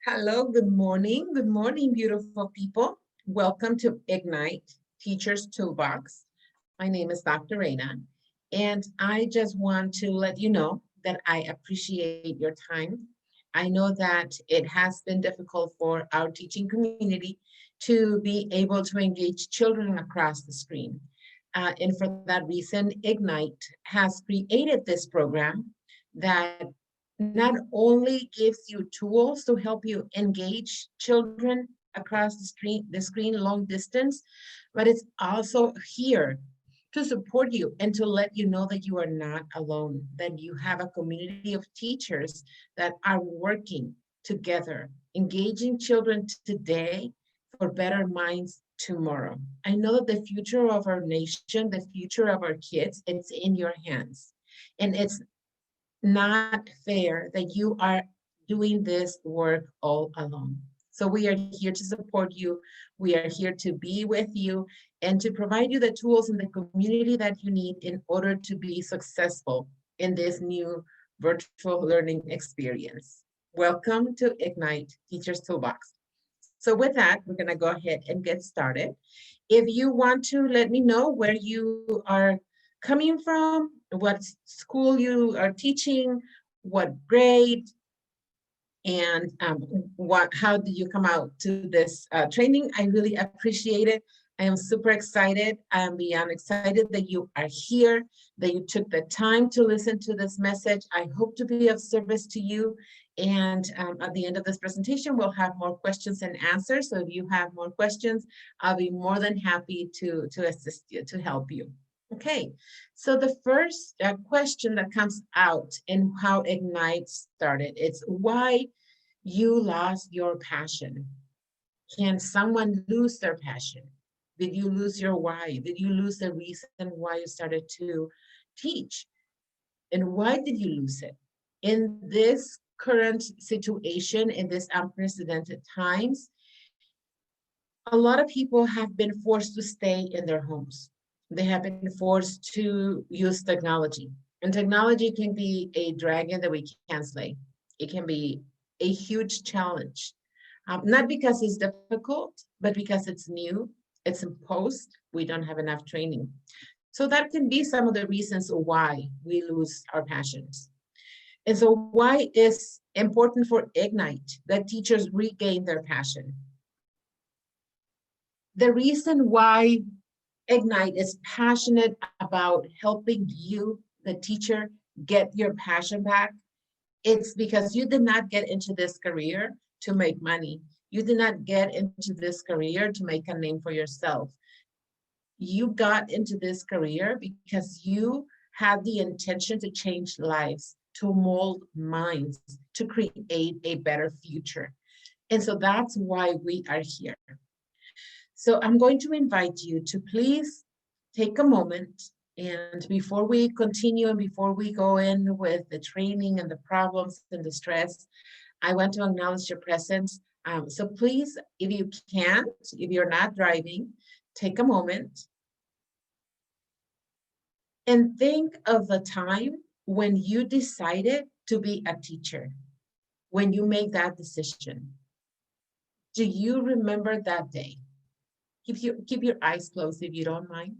Hello, good morning. Good morning, beautiful people. Welcome to Ignite Teacher's Toolbox. My name is Dr. Reyna, and I just want to let you know that I appreciate your time. I know that it has been difficult for our teaching community to be able to engage children across the screen. And for that reason, Ignite has created this program that not only gives you tools to help you engage children across the screen long distance, but it's also here to support you and to let you know that you are not alone, that you have a community of teachers that are working together, engaging children today for better minds tomorrow. I know that the future of our nation, the future of our kids, it's in your hands. And it's not fair that you are doing this work all alone. So we are here to support you. We are here to be with you and to provide you the tools and the community that you need in order to be successful in this new virtual learning experience. Welcome to Ignite Teacher's Toolbox. So with that, we're going to go ahead and get started. If you want to let me know where you are coming from, what school you are teaching, what grade, and how did you come out to this training? I really appreciate it. I am super excited. I am beyond excited that you are here, that you took the time to listen to this message. I hope to be of service to you. And at the end of this presentation, we'll have more questions and answers. So if you have more questions, I'll be more than happy to assist you, to help you. Okay, so the first question that comes out in how Ignite started, it's why you lost your passion. Can someone lose their passion? Did you lose your why? Did you lose the reason why you started to teach? And why did you lose it? In this current situation, in this unprecedented times, a lot of people have been forced to stay in their homes. They have been forced to use technology. And technology can be a dragon that we can't slay. It can be a huge challenge, not because it's difficult, but because it's new, it's imposed, we don't have enough training. So that can be some of the reasons why we lose our passions. And so why is important for Ignite that teachers regain their passion? The reason why Ignite is passionate about helping you, the teacher, get your passion back, it's because you did not get into this career to make money. You did not get into this career to make a name for yourself. You got into this career because you had the intention to change lives, to mold minds, to create a better future. And so that's why we are here. So I'm going to invite you to please take a moment, and before we continue and before we go in with the training and the problems and the stress, I want to acknowledge your presence. So please, if you can't, if you're not driving, take a moment and think of the time when you decided to be a teacher, when you made that decision. Do you remember that day? Keep your eyes closed if you don't mind.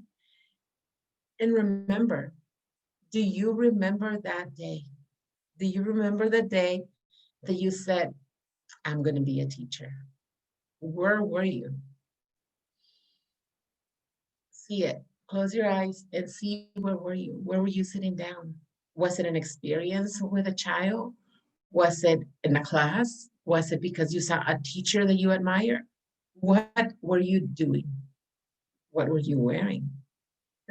And remember, do you remember that day? Do you remember the day that you said, I'm going to be a teacher? Where were you? See it. Close your eyes and see where were you? Where were you sitting down? Was it an experience with a child? Was it in a class? Was it because you saw a teacher that you admire? What were you doing? What were you wearing?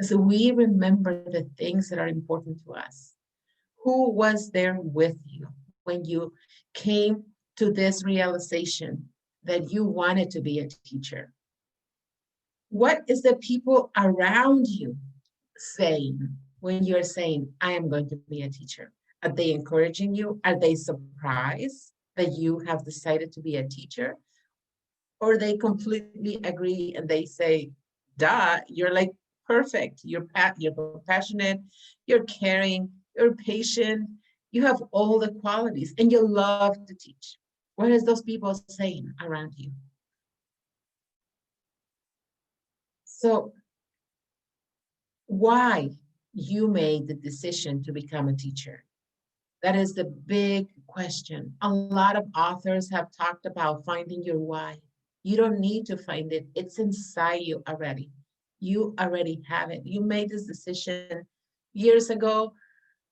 So we remember the things that are important to us. Who was there with you when you came to this realization that you wanted to be a teacher? What is the people around you saying when you're saying, I am going to be a teacher? Are they encouraging you? Are they surprised that you have decided to be a teacher? Or they completely agree and they say, duh, you're like perfect. You're compassionate, you're caring, you're patient, you have all the qualities and you love to teach. What is those people saying around you? So why you made the decision to become a teacher? That is the big question. A lot of authors have talked about finding your why. You don't need to find it. It's inside you already. You already have it. You made this decision years ago,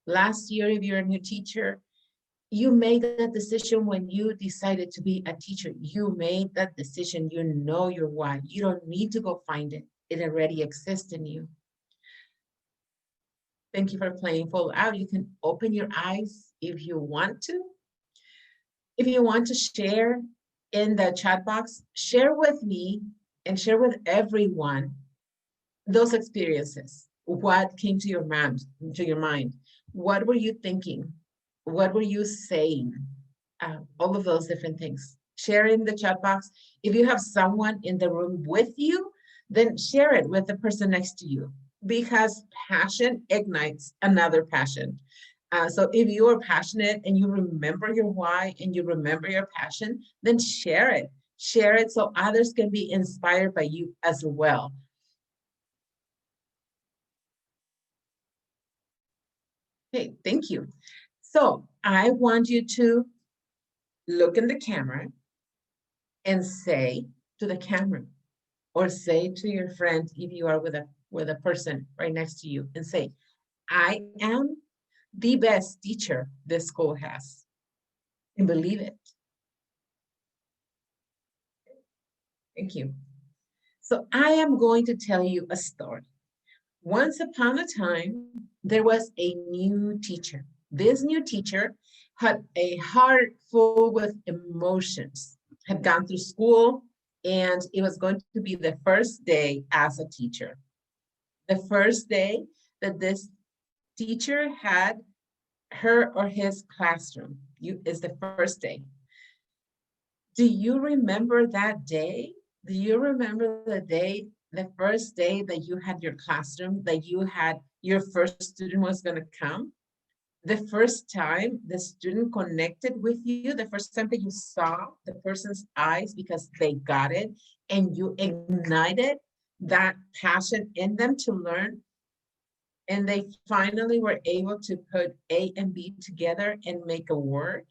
last year, if you're a new teacher. You made that decision when you decided to be a teacher. You made that decision. You know your why. You don't need to go find it. It already exists in you. Thank you for playing full out. You can open your eyes if you want to. If you want to share in the chat box, share with me and share with everyone those experiences. What came to your mind? What were you thinking? What were you saying? All of those different things. Share in the chat box. If you have someone in the room with you, then share it with the person next to you, because passion ignites another passion. So if you are passionate and you remember your why and you remember your passion, then share it. Share it so others can be inspired by you as well. Okay, thank you. So I want you to look in the camera and say to the camera, or say to your friend if you are with a person right next to you, and say, I am the best teacher this school has. And believe it. Thank you. So I am going to tell you a story. Once upon a time, there was a new teacher. This new teacher had a heart full with emotions, had gone through school, and it was going to be the first day as a teacher. The first day that this teacher had her or his classroom. Is the first day. Do you remember that day? Do you remember the first day that you had your classroom, that you had your first student was going to come? The first time the student connected with you, the first time that you saw the person's eyes because they got it, and you ignited that passion in them to learn, and they finally were able to put A and B together and make a word.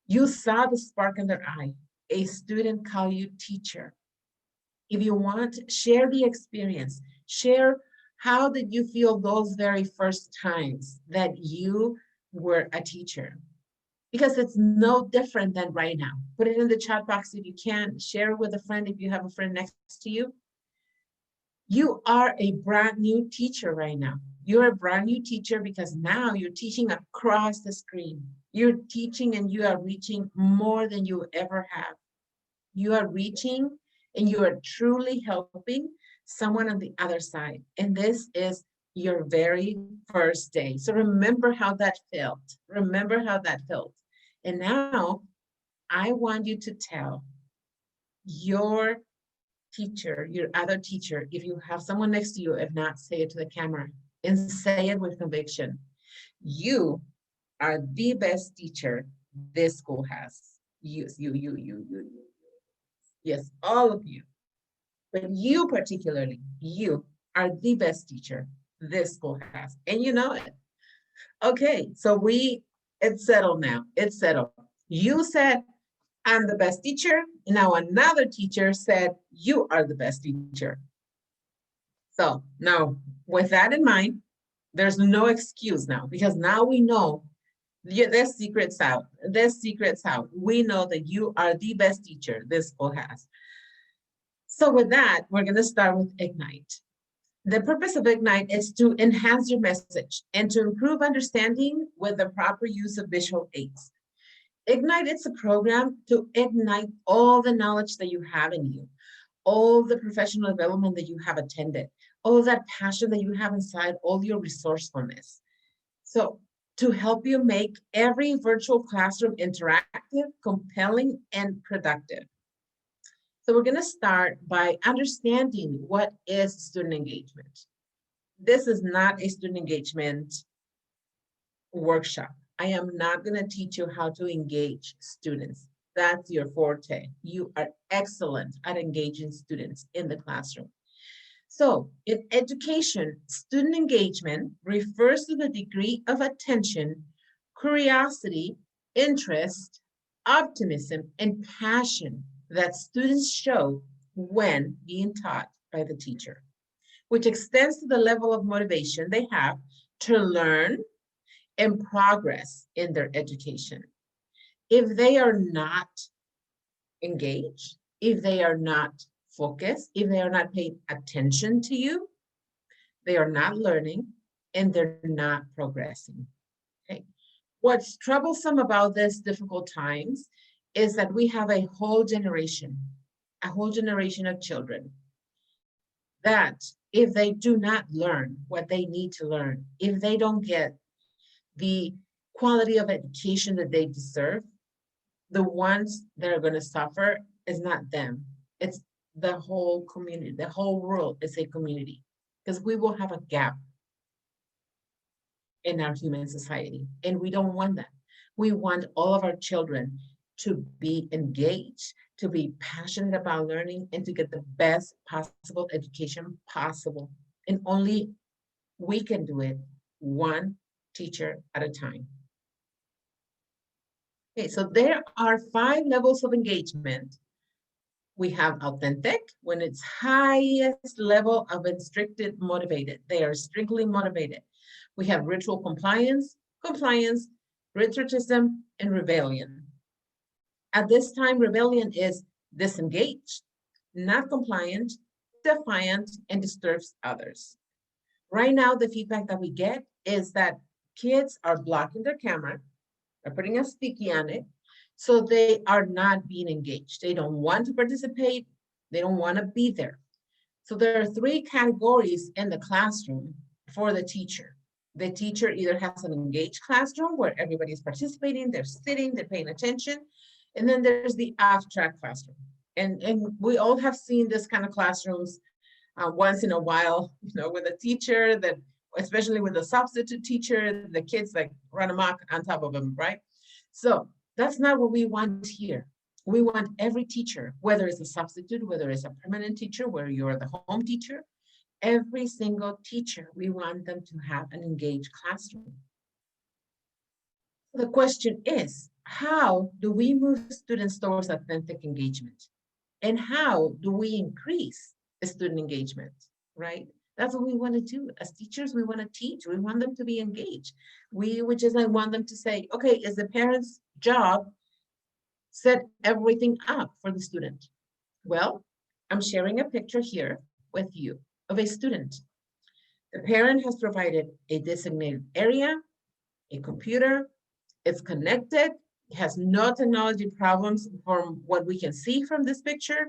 You saw the spark in their eye. A student call you teacher. If you want, share the experience. Share how did you feel those very first times that you were a teacher? Because it's no different than right now. Put it in the chat box if you can. Share with a friend if you have a friend next to you. You are a brand new teacher right now. You're a brand new teacher because now you're teaching across the screen. You're teaching and you are reaching more than you ever have. You are reaching and you are truly helping someone on the other side. And this is your very first day. So remember how that felt. Remember how that felt. And now I want you to tell your teacher, your other teacher, if you have someone next to you, if not, say it to the camera and say it with conviction. You are the best teacher this school has. You. Yes, all of you. But you particularly, you are the best teacher this school has. And you know it. Okay, so it's settled now. It's settled. You said, I'm the best teacher. Now another teacher said, you are the best teacher. So now with that in mind, there's no excuse now, because now we know there's secrets out. There's secrets out. We know that you are the best teacher this school has. So with that, we're going to start with Ignite. The purpose of Ignite is to enhance your message and to improve understanding with the proper use of visual aids. Ignite is a program to ignite all the knowledge that you have in you, all the professional development that you have attended, all that passion that you have inside, all your resourcefulness. So to help you make every virtual classroom interactive, compelling, and productive. So we're going to start by understanding what is student engagement. This is not a student engagement workshop. I am not going to teach you how to engage students. That's your forte. You are excellent at engaging students in the classroom. So in education, student engagement refers to the degree of attention, curiosity, interest, optimism, and passion that students show when being taught by the teacher, which extends to the level of motivation they have to learn and progress in their education. If they are not engaged, if they are not focused, if they are not paying attention to you, they are not learning and they're not progressing. Okay. What's troublesome about this difficult times is that we have a whole generation of children that if they do not learn what they need to learn, if they don't get the quality of education that they deserve, the ones that are going to suffer is not them. It's the whole community. The whole world is a community because we will have a gap in our human society, and we don't want that. We want all of our children to be engaged, to be passionate about learning, and to get the best possible education possible. And only we can do it one teacher at a time. Okay, so there are 5 levels of engagement. We have authentic, when it's highest level of restricted motivated. They are strictly motivated. We have ritual compliance, patriotism, and rebellion. At this time, rebellion is disengaged, not compliant, defiant, and disturbs others. Right now, the feedback that we get is that kids are blocking their camera, they're putting a sticky on it, so they are not being engaged. They don't want to participate. They don't want to be there. So there are 3 categories in the classroom for the teacher. The teacher either has an engaged classroom where everybody's participating, they're sitting, they're paying attention. And then there's the off-track classroom. And we all have seen this kind of classrooms once in a while, with a teacher that, especially with a substitute teacher, the kids like run amok on top of them, right? So that's not what we want here. We want every teacher, whether it's a substitute, whether it's a permanent teacher, where you're the home teacher, every single teacher, we want them to have an engaged classroom. The question is, how do we move students towards authentic engagement? And how do we increase student engagement, right? That's what we want to do. As teachers, we want to teach. We want them to be engaged. We would just want them to say, okay, is the parent's job set everything up for the student? Well, I'm sharing a picture here with you of a student. The parent has provided a designated area, a computer, it's connected, it has no technology problems from what we can see from this picture.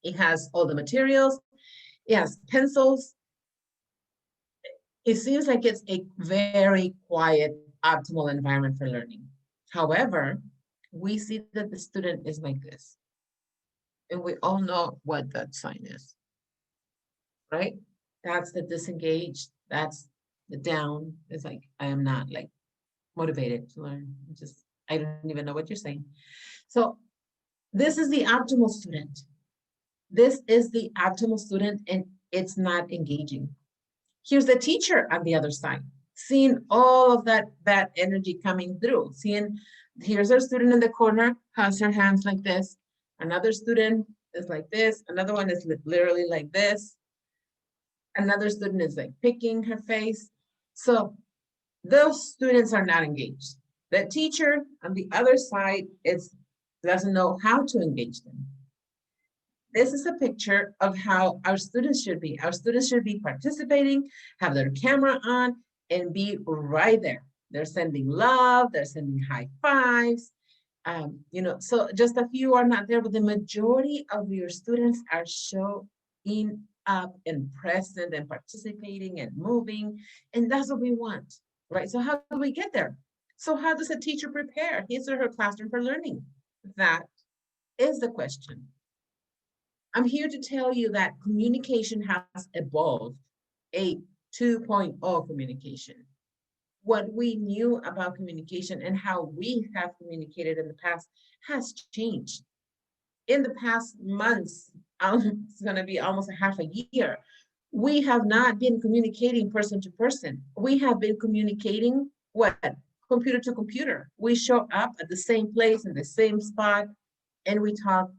It has all the materials, it has pencils. It seems like it's a very quiet, optimal environment for learning. However, we see that the student is like this. And we all know what that sign is, right? That's the disengaged, that's the down. It's like, I am not like motivated to learn. I don't even know what you're saying. So this is the optimal student. This is the optimal student, and it's not engaging. Here's the teacher on the other side, seeing all of that bad energy coming through, seeing here's our student in the corner, has her hands like this. Another student is like this. Another one is literally like this. Another student is like picking her face. So those students are not engaged. The teacher on the other side doesn't know how to engage them. This is a picture of how our students should be. Our students should be participating, have their camera on, and be right there. They're sending love, they're sending high fives. So just a few are not there, but the majority of your students are showing up and present and participating and moving. And that's what we want, right? So how do we get there? So how does a teacher prepare his or her classroom for learning? That is the question. I'm here to tell you that communication has evolved, a 2.0 communication. what we knew about communication and how we have communicated in the past has changed. In the past months, it's going to be almost a half a year, we have not been communicating person to person. We have been communicating what? Computer to computer. We show up at the same place in the same spot and we talk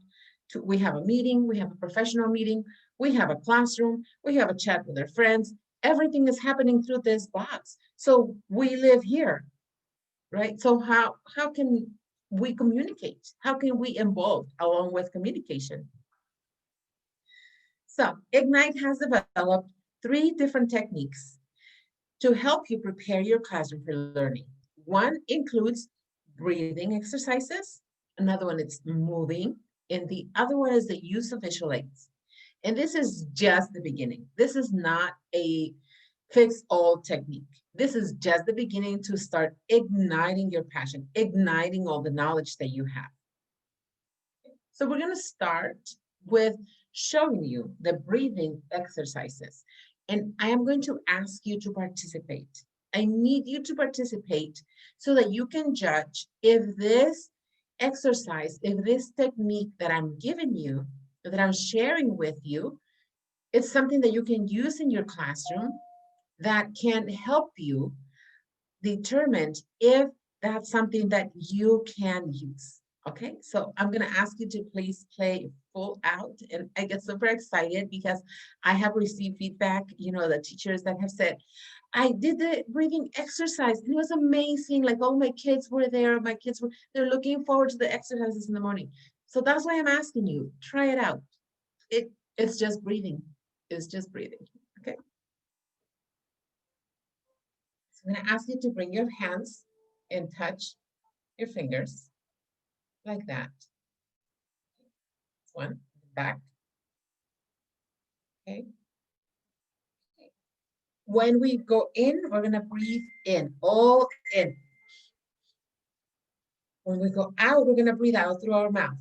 to, we have a meeting, we have a professional meeting, we have a classroom, we have a chat with our friends. Everything is happening through this box. So we live here, right? So how can we communicate? How can we evolve along with communication? So Ignite has developed 3 different techniques to help you prepare your classroom for learning. One includes breathing exercises, another one is moving, and the other one is the use of visual aids. And this is just the beginning. This is not a fix all technique. This is just the beginning to start igniting your passion, igniting all the knowledge that you have. So we're going to start with showing you the breathing exercises. And I am going to ask you to participate. I need you to participate so that you can judge if this exercise, if this technique that I'm giving you, that I'm sharing with you, it's something that you can use in your classroom that can help you determine if that's something that you can use. Okay, so I'm gonna ask you to please play full out. And I get super excited because I have received feedback, the teachers that have said, I did the breathing exercise and it was amazing. Like all my kids were there, they're looking forward to the exercises in the morning. So that's why I'm asking you, try it out. It's just breathing, it's just breathing, okay? So I'm gonna ask you to bring your hands and touch your fingers like that. One, back. Okay. When we go in, we're gonna breathe in, all in. When we go out, we're gonna breathe out through our mouth.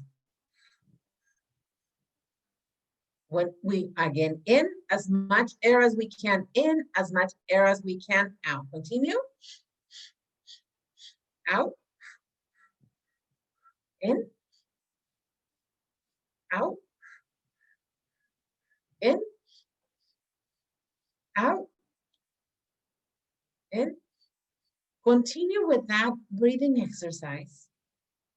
When we, again, in, as much air as we can in, as much air as we can out. Continue. Out. In. Out. In. Out. In. Continue with that breathing exercise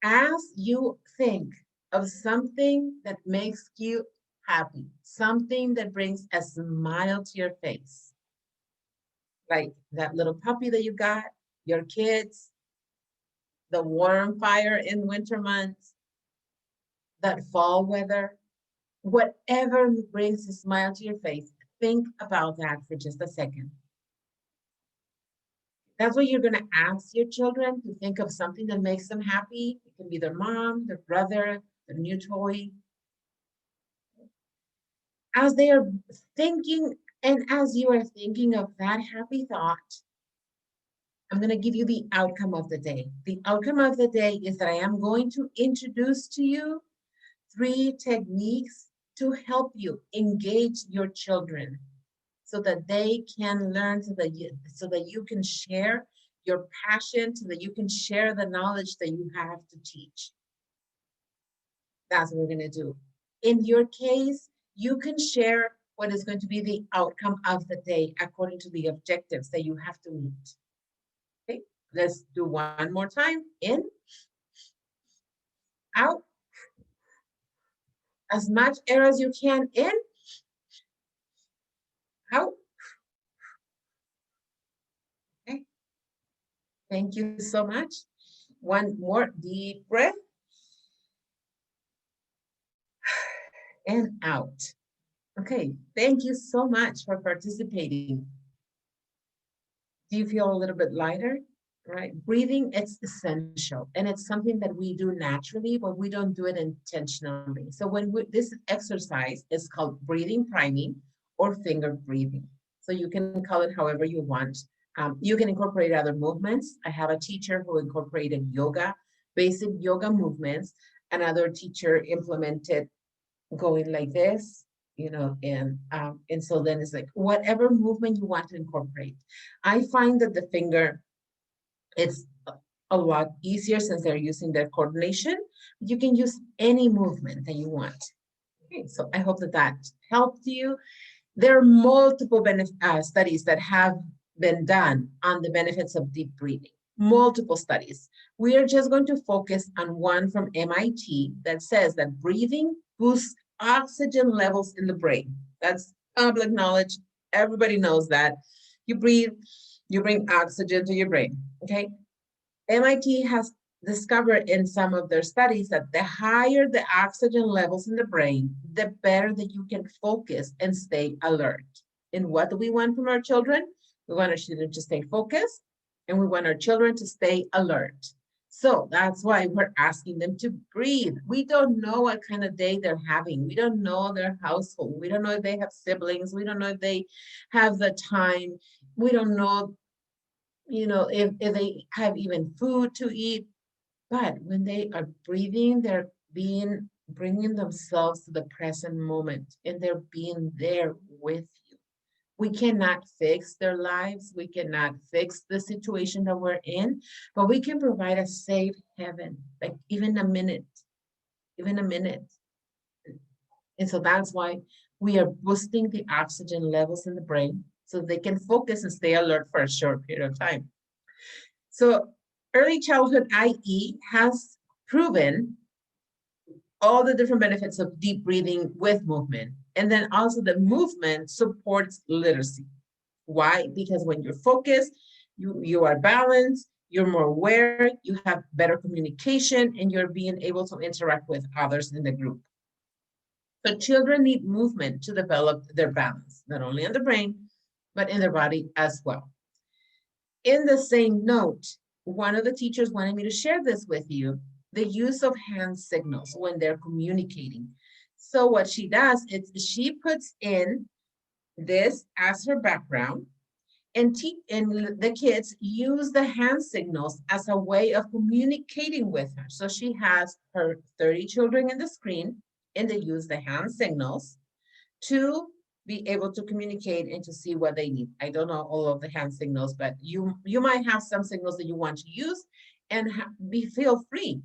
as you think of something that makes you happy, something that brings a smile to your face. Like that little puppy that you got, your kids, the warm fire in winter months, that fall weather, whatever brings a smile to your face, think about that for just a second. That's what you're going to ask your children to think of something that makes them happy. It can be their mom, their brother, their new toy. As they are thinking, and as you are thinking of that happy thought, I'm going to give you the outcome of the day. The outcome of the day is that I am going to introduce to you 3 techniques to help you engage your children so that they can learn, so that you can share your passion, so that you can share the knowledge that you have to teach. That's what we're going to do. In your case, you can share what is going to be the outcome of the day according to the objectives that you have to meet. Okay, let's do one more time. In, out, as much air as you can in, out. Okay, thank you so much. One more deep breath. And out. Okay, thank you so much for participating. Do you feel a little bit lighter? Right? Breathing, it's essential. And it's something that we do naturally, but we don't do it intentionally. So this exercise is called breathing priming or finger breathing. So you can call it however you want. You can incorporate other movements. I have a teacher who incorporated yoga, basic yoga movements. Another teacher implemented going like this, and so then it's like whatever movement you want to incorporate. I find that the finger It's a lot easier since they're using their coordination. You can use any movement that you want. Okay, so I hope that that helped you. There are multiple studies that have been done on the benefits of deep breathing, multiple studies. We are just going to focus on one from MIT that says that breathing boosts oxygen levels in the brain. That's public knowledge. Everybody knows that. You breathe, you bring oxygen to your brain, okay? MIT has discovered in some of their studies that the higher the oxygen levels in the brain, the better that you can focus and stay alert. And what do we want from our children? We want our children to stay focused, and we want our children to stay alert. So that's why we're asking them to breathe. We don't know what kind of day they're having. We don't know their household. We don't know if they have siblings. We don't know if they have the time. We don't know, if they have even food to eat. But when they are breathing, they're bringing themselves to the present moment, and they're being there with you. We cannot fix their lives. We cannot fix the situation that we're in, but we can provide a safe haven, like even a minute, even a minute. And so that's why we are boosting the oxygen levels in the brain so they can focus and stay alert for a short period of time. So early childhood IE has proven all the different benefits of deep breathing with movement. And then also the movement supports literacy. Why? Because when you're focused, you are balanced, you're more aware, you have better communication, and you're being able to interact with others in the group. So children need movement to develop their balance, not only in the brain, but in their body as well. In the same note, one of the teachers wanted me to share this with you, the use of hand signals when they're communicating. So what she does is she puts in this as her background, and the kids use the hand signals as a way of communicating with her. So she has her 30 children in the screen, and they use the hand signals to be able to communicate and to see what they need. I don't know all of the hand signals, but you might have some signals that you want to use, and feel free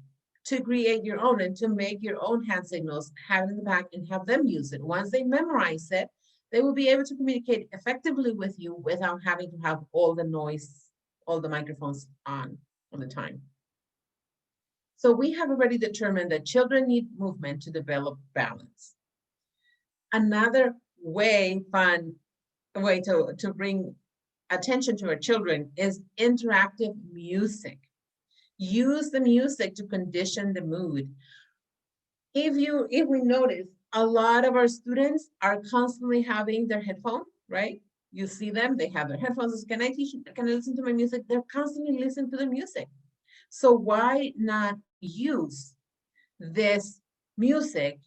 to create your own and to make your own hand signals, have it in the back and have them use it. Once they memorize it, they will be able to communicate effectively with you without having to have all the noise, all the microphones on all the time. So we have already determined that children need movement to develop balance. Another fun way to bring attention to our children is interactive music. Use the music to condition the mood. If we notice, a lot of our students are constantly having their headphones, right? You see them, they have their headphones. Can I teach? Can I listen to my music? They're constantly listening to the music. So why not use this music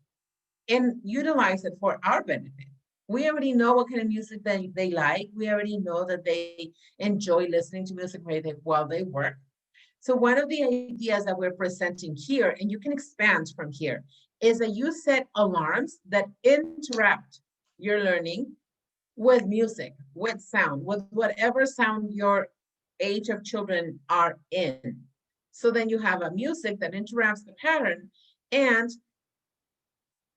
and utilize it for our benefit? We already know what kind of music they like. We already know that they enjoy listening to music while they work. So one of the ideas that we're presenting here, and you can expand from here, is that you set alarms that interrupt your learning with music, with sound, with whatever sound your age of children are in. So then you have a music that interrupts the pattern, and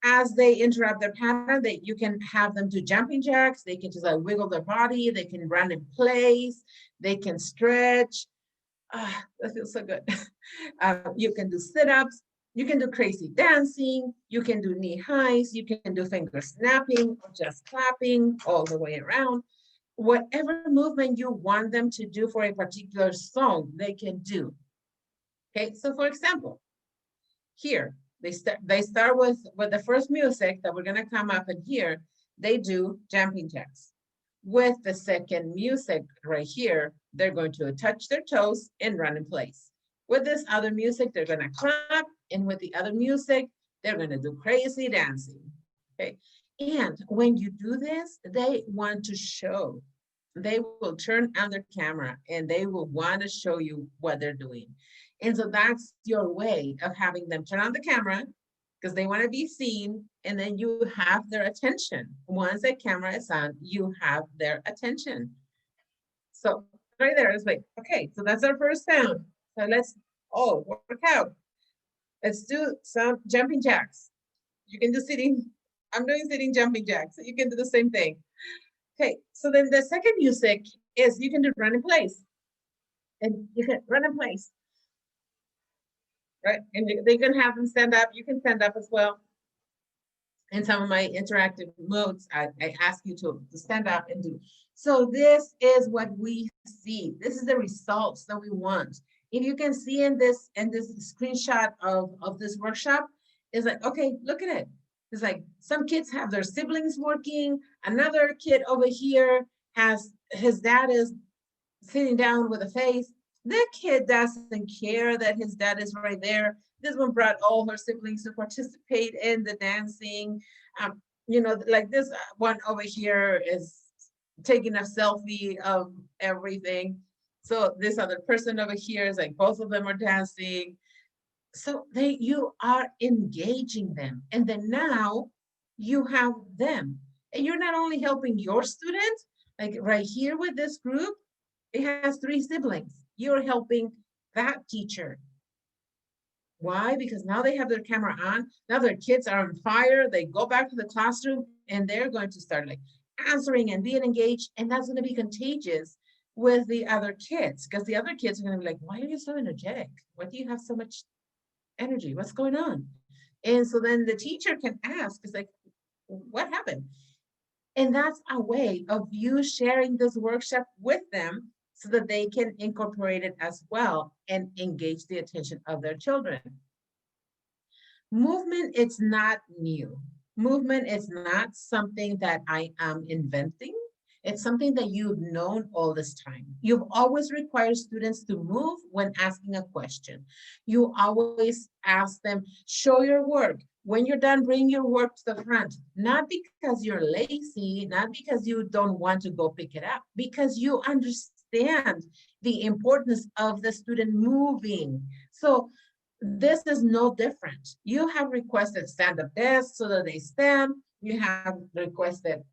as they interrupt their pattern, you can have them do jumping jacks. They can just like wiggle their body. They can run in place. They can stretch. That feels so good. You can do sit-ups. You can do crazy dancing. You can do knee highs. You can do finger snapping or just clapping all the way around. Whatever movement you want them to do for a particular song, they can do. Okay, so for example, here, they start with the first music that we're gonna come up and hear, they do jumping jacks. With the second music right here, they're going to touch their toes and run in place. With this other music, they're gonna clap, and with the other music, they're gonna do crazy dancing, okay? And when you do this, they want to show. They will turn on their camera and they will want to show you what they're doing. And so that's your way of having them turn on the camera because they want to be seen, and then you have their attention. Once the camera is on, you have their attention. So right there. It's like, okay, so that's our first sound. So let's all work out. Let's do some jumping jacks. You can do sitting. I'm doing sitting jumping jacks. So you can do the same thing. Okay, so then the second music is you can do run in place. And you can run in place, right? And they can have them stand up. You can stand up as well. In some of my interactive modes, I ask you to stand up and do. So this is what we see. This is the results that we want. If you can see in this screenshot of this workshop, it's like, okay, look at it. It's like some kids have their siblings working. Another kid over here has his dad is sitting down with a face. That kid doesn't care that his dad is right there. This one brought all her siblings to participate in the dancing. Like this one over here is taking a selfie of everything. So this other person over here is like both of them are dancing. So you are engaging them. And then now you have them. And you're not only helping your students, like right here with this group, it has 3 siblings. You're helping that teacher. Why? Because now they have their camera on. Now their kids are on fire. They go back to the classroom and they're going to start like answering and being engaged. And that's going to be contagious with the other kids, because the other kids are going to be like, why are you so energetic? Why do you have so much energy? What's going on? And so then the teacher can ask, it's like, what happened? And that's a way of you sharing this workshop with them so that they can incorporate it as well and engage the attention of their children. Movement is not new. Movement is not something that I am inventing. It's something that you've known all this time. You've always required students to move when asking a question. You always ask them, show your work. When you're done, bring your work to the front. Not because you're lazy, not because you don't want to go pick it up, because you understand the importance of the student moving. So this is no different. You have requested stand-up desks so that they stand. You have requested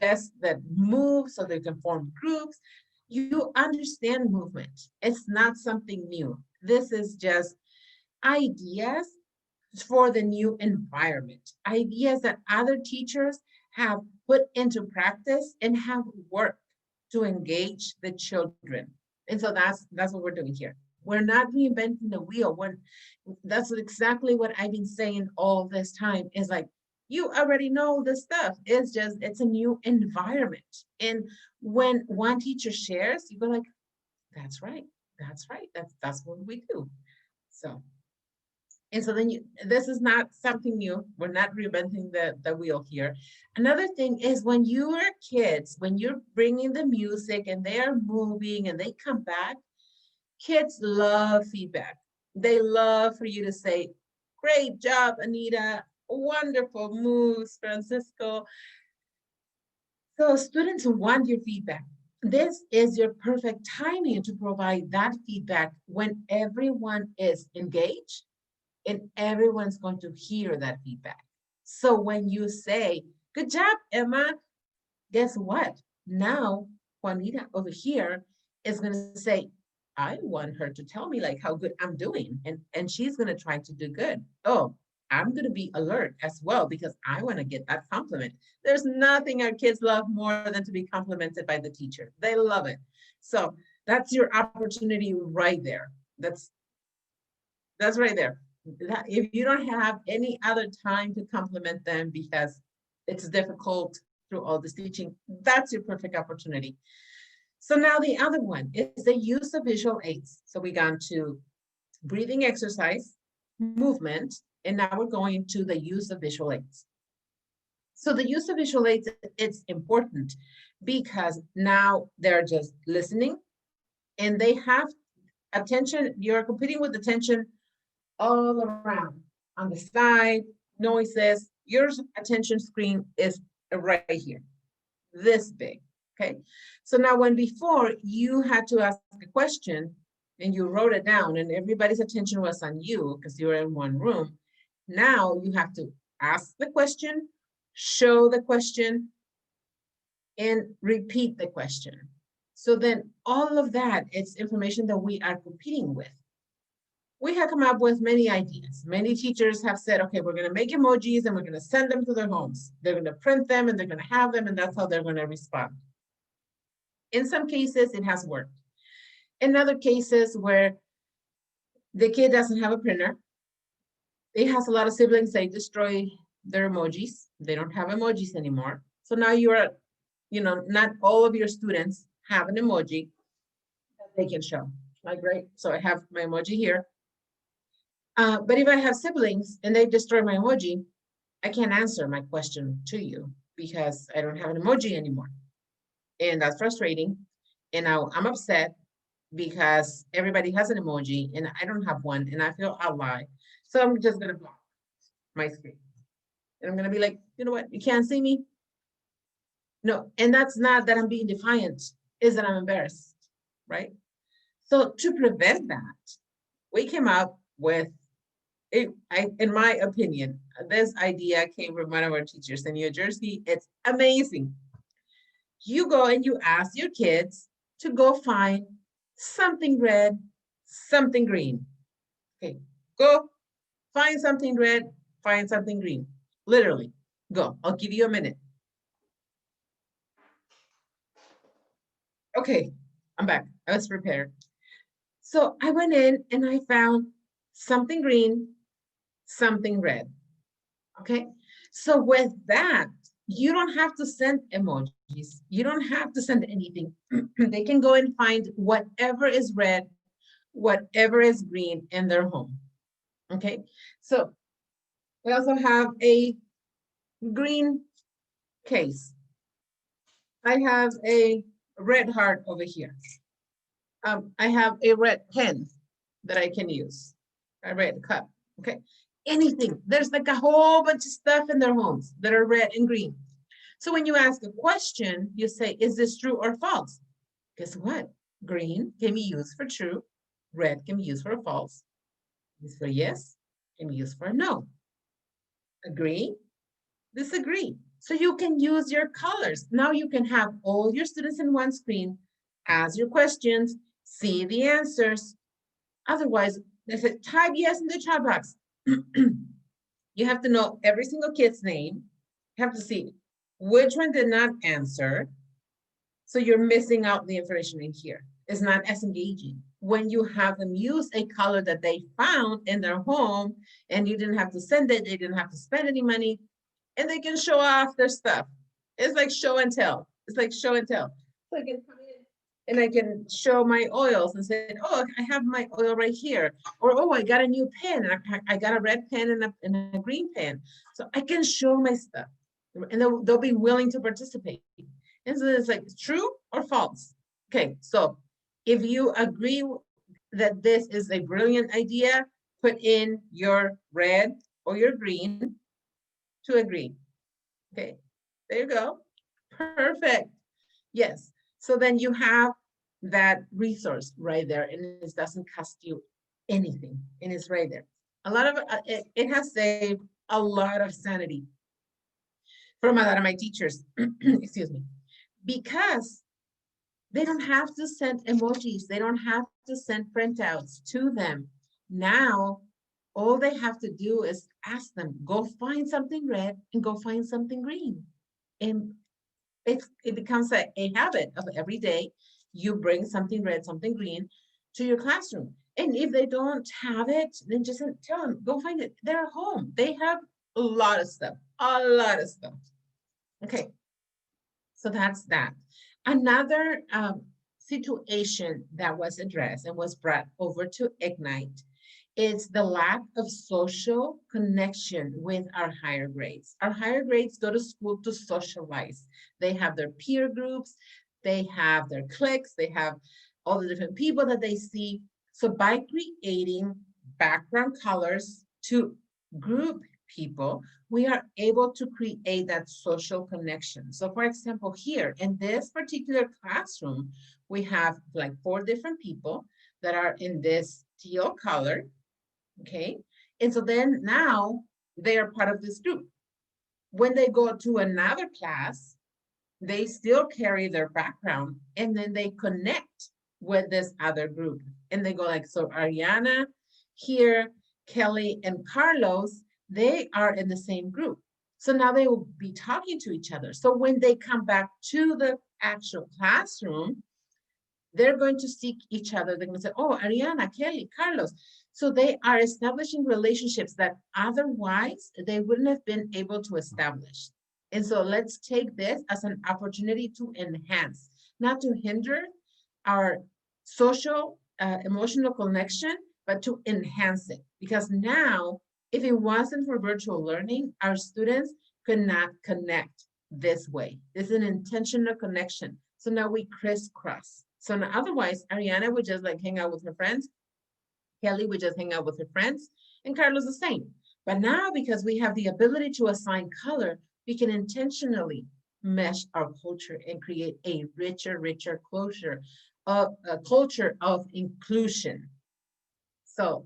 desks that move so they can form groups. You understand movement. It's not something new. This is just ideas for the new environment, ideas that other teachers have put into practice and have worked to engage the children. And so that's what we're doing here. We're not reinventing the wheel. That's exactly what I've been saying all this time, is like, you already know this stuff. It's a new environment. And when one teacher shares, you go like, that's right. That's what we do. So, and so then this is not something new. We're not reinventing the wheel here. Another thing is when you are kids, when you're bringing the music and they're moving and they come back, kids love feedback. They love for you to say, great job, Anita. Wonderful moves, Francisco. So students want your feedback. This is your perfect timing to provide that feedback when everyone is engaged and everyone's going to hear that feedback. So when you say, good job, Emma, guess what? Now, Juanita over here is going to say, I want her to tell me like how good I'm doing. And she's going to try to do good. Oh, I'm going to be alert as well because I want to get that compliment. There's nothing our kids love more than to be complimented by the teacher. They love it. So that's your opportunity right there. That's right there. If you don't have any other time to compliment them because it's difficult through all this teaching, that's your perfect opportunity. So now the other one is the use of visual aids. So we got to breathing exercise, movement, and now we're going to the use of visual aids. So the use of visual aids, it's important because now they're just listening and they have attention. You're competing with attention all around, on the side, noises. Your attention screen is right here, this big, okay? So now when before you had to ask a question and you wrote it down and everybody's attention was on you because you were in one room, now you have to ask the question, show the question, and repeat the question. So then all of that, it's information that we are competing with. We have come up with many ideas. Many teachers have said, okay, we're gonna make emojis and we're gonna send them to their homes. They're gonna print them and they're gonna have them and that's how they're gonna respond. In some cases, it has worked. In other cases where the kid doesn't have a printer, it has a lot of siblings, they destroy their emojis. They don't have emojis anymore. So now you're, not all of your students have an emoji that they can show. Like, great, so I have my emoji here. But if I have siblings and they destroy my emoji, I can't answer my question to you because I don't have an emoji anymore. And that's frustrating. And now I'm upset because everybody has an emoji and I don't have one and I feel I'll lie. So I'm just gonna block my screen. And I'm gonna be like, you know what, you can't see me? No, and that's not that I'm being defiant, is that I'm embarrassed, right? So to prevent that, we came up with, in my opinion, this idea came from one of our teachers in New Jersey. It's amazing. You go and you ask your kids to go find something red, something green. Okay, go find something red, find something green. Literally, go. I'll give you a minute. Okay, I'm back. I was prepared. So I went in and I found something green, something red. Okay, so with that, you don't have to send emojis. You don't have to send anything. They can go and find whatever is red, whatever is green in their home. Okay, so we also have a green case. I have a red heart over here. I have a red pen that I can use, a red cup, okay? Anything, there's like a whole bunch of stuff in their homes that are red and green. So when you ask a question, you say, is this true or false? Guess what? Green can be used for true, red can be used for false, for yes, can be used for no. Agree, disagree. So you can use your colors. Now you can have all your students in one screen, ask your questions, see the answers. Otherwise, they said, type yes in the chat box. You have to know every single kid's name. You have to see which one did not answer. So you're missing out the information in here. It's not as engaging. When you have them use a color that they found in their home and you didn't have to send it, they didn't have to spend any money, and they can show off their stuff. It's like show and tell. It's like show and tell. So I can come in and I can show my oils and say, oh, I have my oil right here. Or, oh, I got a new pen. I got a red pen and a green pen. So I can show my stuff. And they'll be willing to participate. And so it's like true or false. Okay, so if you agree that this is a brilliant idea, put in your red or your green to agree. Okay, there you go. Perfect. Yes. So then you have that resource right there, and it doesn't cost you anything, and it's right there. A lot of it has saved a lot of sanity from a lot of my teachers. Excuse me, because they don't have to send emojis. They don't have to send printouts to them. Now, all they have to do is ask them, go find something red and go find something green. And it becomes a habit of every day you bring something red, something green to your classroom. And if they don't have it, then just tell them, go find it. They're home. They have a lot of stuff, a lot of stuff. Okay, so that's that. Another situation that was addressed and was brought over to Ignite is the lack of social connection with our higher grades. Our higher grades go to school to socialize. They have their peer groups, they have their cliques, they have all the different people that they see. So by creating background colors to group people, we are able to create that social connection. So for example, here in this particular classroom, we have like 4 different people that are in this teal color, okay? And so then now they are part of this group. When they go to another class, they still carry their background, and then they connect with this other group. And they go like, so Ariana here, Kelly and Carlos, they are in the same group. So now they will be talking to each other. So when they come back to the actual classroom, they're going to seek each other. They're going to say, oh, Ariana, Kelly, Carlos. So they are establishing relationships that otherwise they wouldn't have been able to establish. And so let's take this as an opportunity to enhance, not to hinder our social, emotional connection, but to enhance it. Because now, if it wasn't for virtual learning, our students could not connect this way. It's an intentional connection. So now we crisscross. So now otherwise, Ariana would just like hang out with her friends. Kelly would just hang out with her friends, and Carlos the same. But now, because we have the ability to assign color, we can intentionally mesh our culture and create a richer culture, a culture of inclusion. So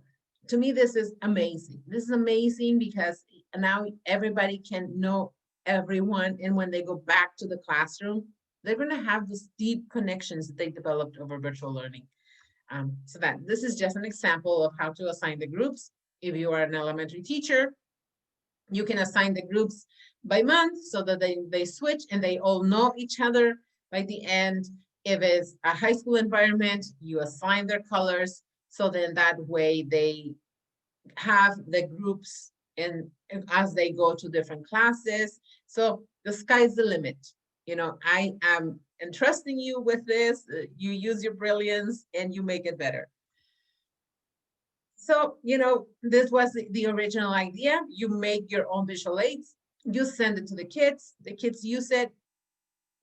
to me, this is amazing. This is amazing because now everybody can know everyone. And when they go back to the classroom, they're going to have these deep connections that they developed over virtual learning. So that this is just an example of how to assign the groups. If you are an elementary teacher, you can assign the groups by month so that they switch and they all know each other by the end. If it's a high school environment, you assign their colors. So then that way they have the groups and as they go to different classes. So the sky's the limit. You know, I am entrusting you with this. You use your brilliance and you make it better. So, you know, this was the original idea. You make your own visual aids. You send it to the kids. The kids use it.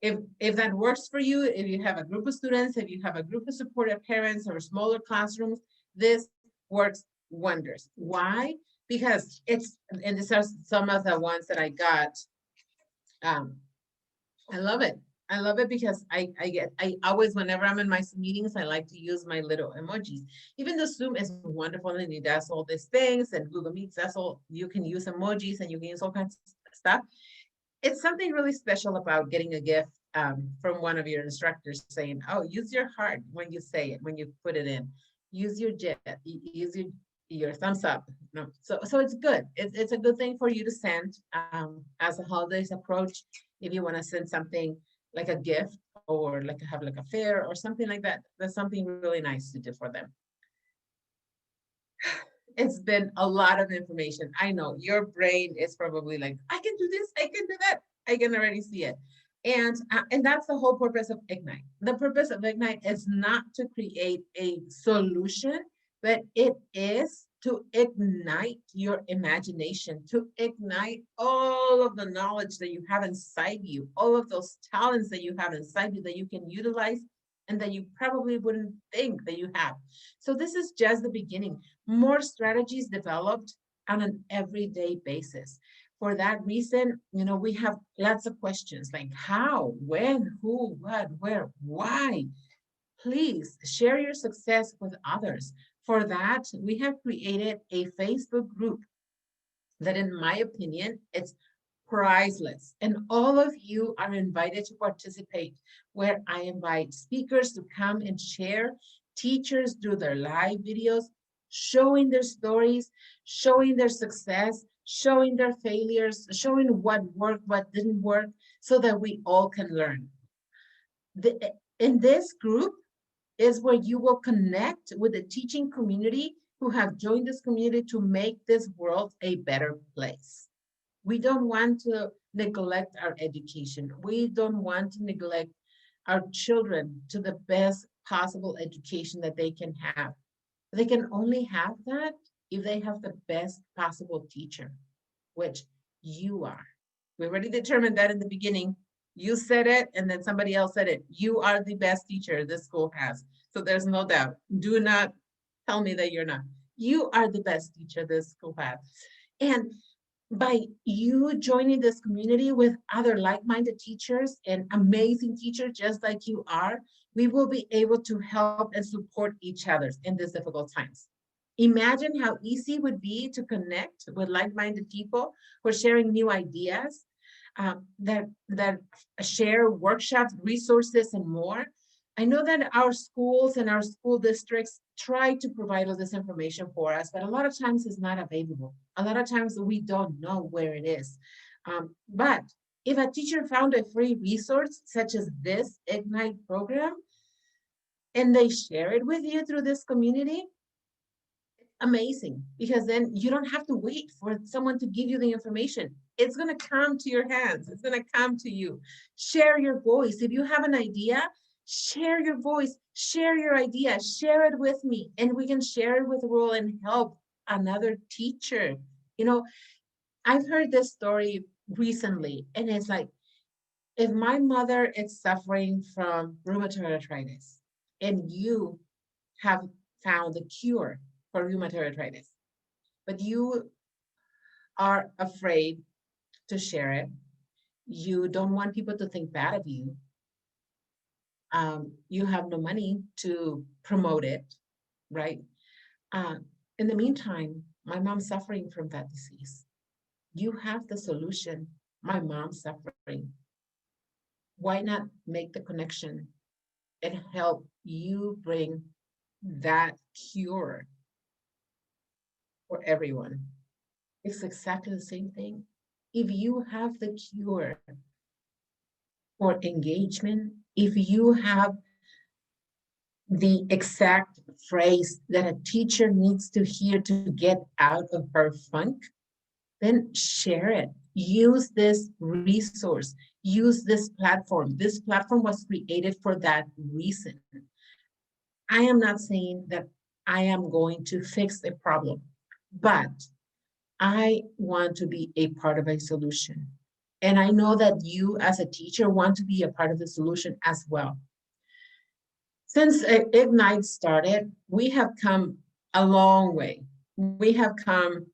If that works for you, if you have a group of students, if you have a group of supportive parents or smaller classrooms, this works wonders. Why? Because it's, and these are some of the ones that I got. Um, I love it. I love it because I always, whenever I'm in my meetings, I like to use my little emojis. Even though Zoom is wonderful and it does all these things, and Google Meets, that's all, you can use emojis and you can use all kinds of stuff. It's something really special about getting a gift from one of your instructors saying, oh, use your heart when you say it, when you put it in. Use your jet, use your thumbs up. No, so it's good. It's a good thing for you to send as the holidays approach. If you want to send something like a gift or like have like a fair or something like that, that's something really nice to do for them. It's been a lot of information. I know your brain is probably like, I can do this, I can do that. I can already see it. And that's the whole purpose of Ignite. The purpose of Ignite is not to create a solution, but it is to ignite your imagination, to ignite all of the knowledge that you have inside you, all of those talents that you have inside you that you can utilize and that you probably wouldn't think that you have. So this is just the beginning. More strategies developed on an everyday basis. For that reason, you know, we have lots of questions like how, when, who, what, where, why. Please share your success with others. For that, we have created a Facebook group that, in my opinion, it's priceless. And all of you are invited to participate, where I invite speakers to come and share. Teachers do their live videos, showing their stories, showing their success, showing their failures, showing what worked, what didn't work, so that we all can learn. In this group is where you will connect with the teaching community who have joined this community to make this world a better place. We don't want to neglect our education. We don't want to neglect our children to the best possible education that they can have. They can only have that if they have the best possible teacher, which you are. We already determined that in the beginning. You said it, and then somebody else said it. You are the best teacher this school has. So there's no doubt. Do not tell me that you're not. You are the best teacher this school has. And by you joining this community with other like-minded teachers and amazing teachers just like you are, we will be able to help and support each other in these difficult times. Imagine how easy it would be to connect with like-minded people who are sharing new ideas, that share workshops, resources, and more. I know that our schools and our school districts try to provide all this information for us, but a lot of times it's not available. A lot of times we don't know where it is. But if a teacher found a free resource such as this Ignite program, and they share it with you through this community, amazing, because then you don't have to wait for someone to give you the information. It's going to come to your hands. It's going to come to you. Share your voice. If you have an idea, share your voice, share your idea, share it with me, and we can share it with the world and help another teacher. You know, I've heard this story recently, and it's like, if my mother is suffering from rheumatoid arthritis and you have found a cure for rheumatoid arthritis, but you are afraid to share it. You don't want people to think bad of you. You have no money to promote it, right? Uh, in the meantime, my mom's suffering from that disease. You have the solution. My mom's suffering. Why not make the connection and help you bring that cure for everyone? It's exactly the same thing. If you have the cure for engagement, if you have the exact phrase that a teacher needs to hear to get out of her funk, then share it. Use this resource. Use this platform. This platform was created for that reason. I am not saying that I am going to fix a problem, but I want to be a part of a solution. And I know that you, as a teacher, want to be a part of the solution as well. Since Ignite started, we have come a long way. We have come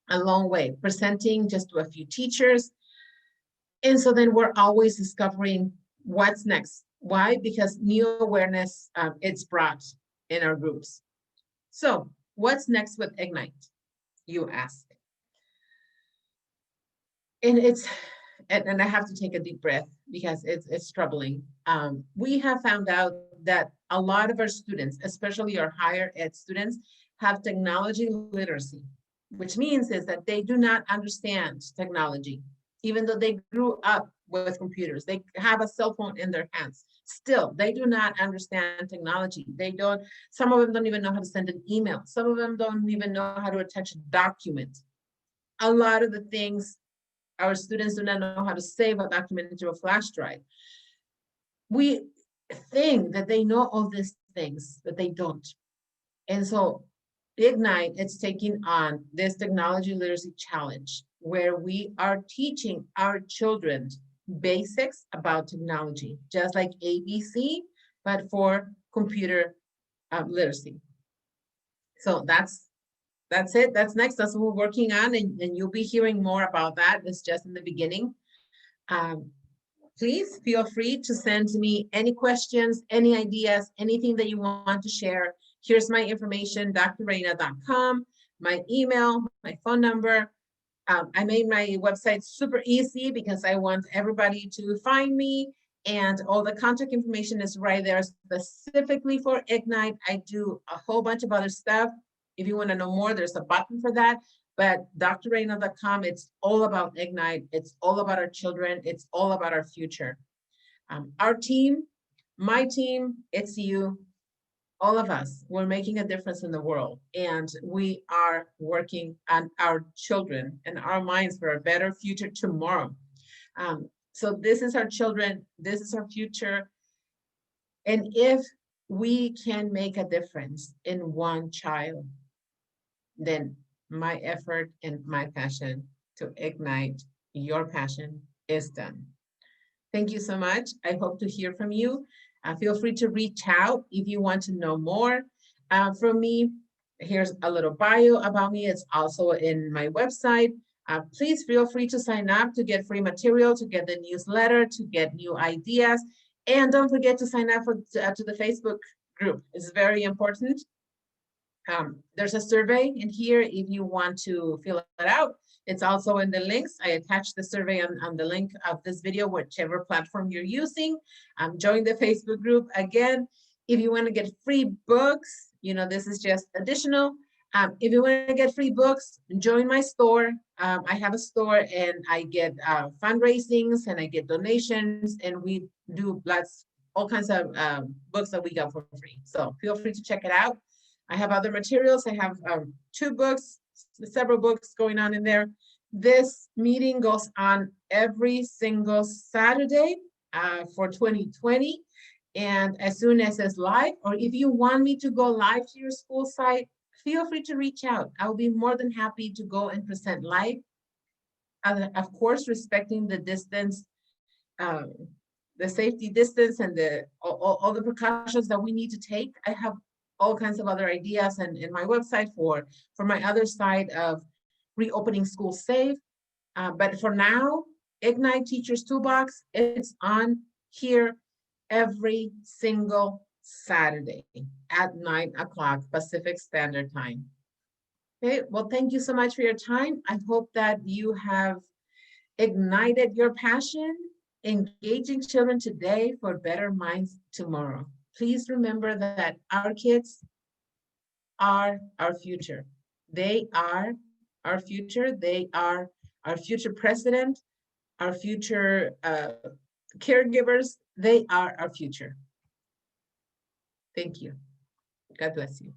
a long way, presenting just to a few teachers. And so then we're always discovering what's next. Why? Because new awareness it's brought in our groups. So what's next with Ignite, you ask? And I have to take a deep breath because it's troubling. We have found out that a lot of our students, especially our higher ed students, have technology literacy, which means is that they do not understand technology, even though they grew up with computers. They have a cell phone in their hands. Still, they do not understand technology. Some of them don't even know how to send an email. Some of them don't even know how to attach a document. A lot of the things our students do not know how to save a document into a flash drive. We think that they know all these things, but they don't. And so Ignite, it's taking on this technology literacy challenge where we are teaching our children basics about technology, just like ABC, but for computer literacy. So that's it. That's next. That's what we're working on, and you'll be hearing more about that. It's just in the beginning. Um, Please feel free to send me any questions, any ideas, anything that you want to share. Here's my information, drreyna.com, my email, my phone number. I made my website super easy because I want everybody to find me, and all the contact information is right there specifically for Ignite. I do a whole bunch of other stuff. If you want to know more, there's a button for that. But drreyna.com, it's all about Ignite. It's all about our children. It's all about our future. Our team, my team, it's you, all of us, we're making a difference in the world. And we are working on our children and our minds for a better future tomorrow. So this is our children. This is our future. And if we can make a difference in one child, then my effort and my passion to ignite your passion is done. Thank you so much. I hope to hear from you. Feel free to reach out if you want to know more from me. Here's a little bio about me. It's also in my website. Please feel free to sign up to get free material, to get the newsletter, to get new ideas. And don't forget to sign up to the Facebook group. It's very important. There's a survey in here if you want to fill it out. It's also in the links. I attached the survey on the link of this video, whichever platform you're using. Join the Facebook group. Again, if you want to get free books, this is just additional. If you want to get free books, join my store. I have a store and I get fundraisings and I get donations, and we do all kinds of books that we got for free. So feel free to check it out. I have other materials. I have 2 books, several books going on in there. This meeting goes on every single Saturday for 2020. And as soon as it's live, or if you want me to go live to your school site, feel free to reach out. I'll be more than happy to go and present live. Of course, respecting the distance, the safety distance, and all the precautions that we need to take. I have all kinds of other ideas and in my website for my other side of reopening school safe. But for now, Ignite Teachers Toolbox, it's on here every single Saturday at 9 o'clock Pacific Standard Time. Okay, well, thank you so much for your time. I hope that you have ignited your passion, engaging children today for better minds tomorrow. Please remember that our kids are our future. They are our future. They are our future president, our future caregivers. They are our future. Thank you. God bless you.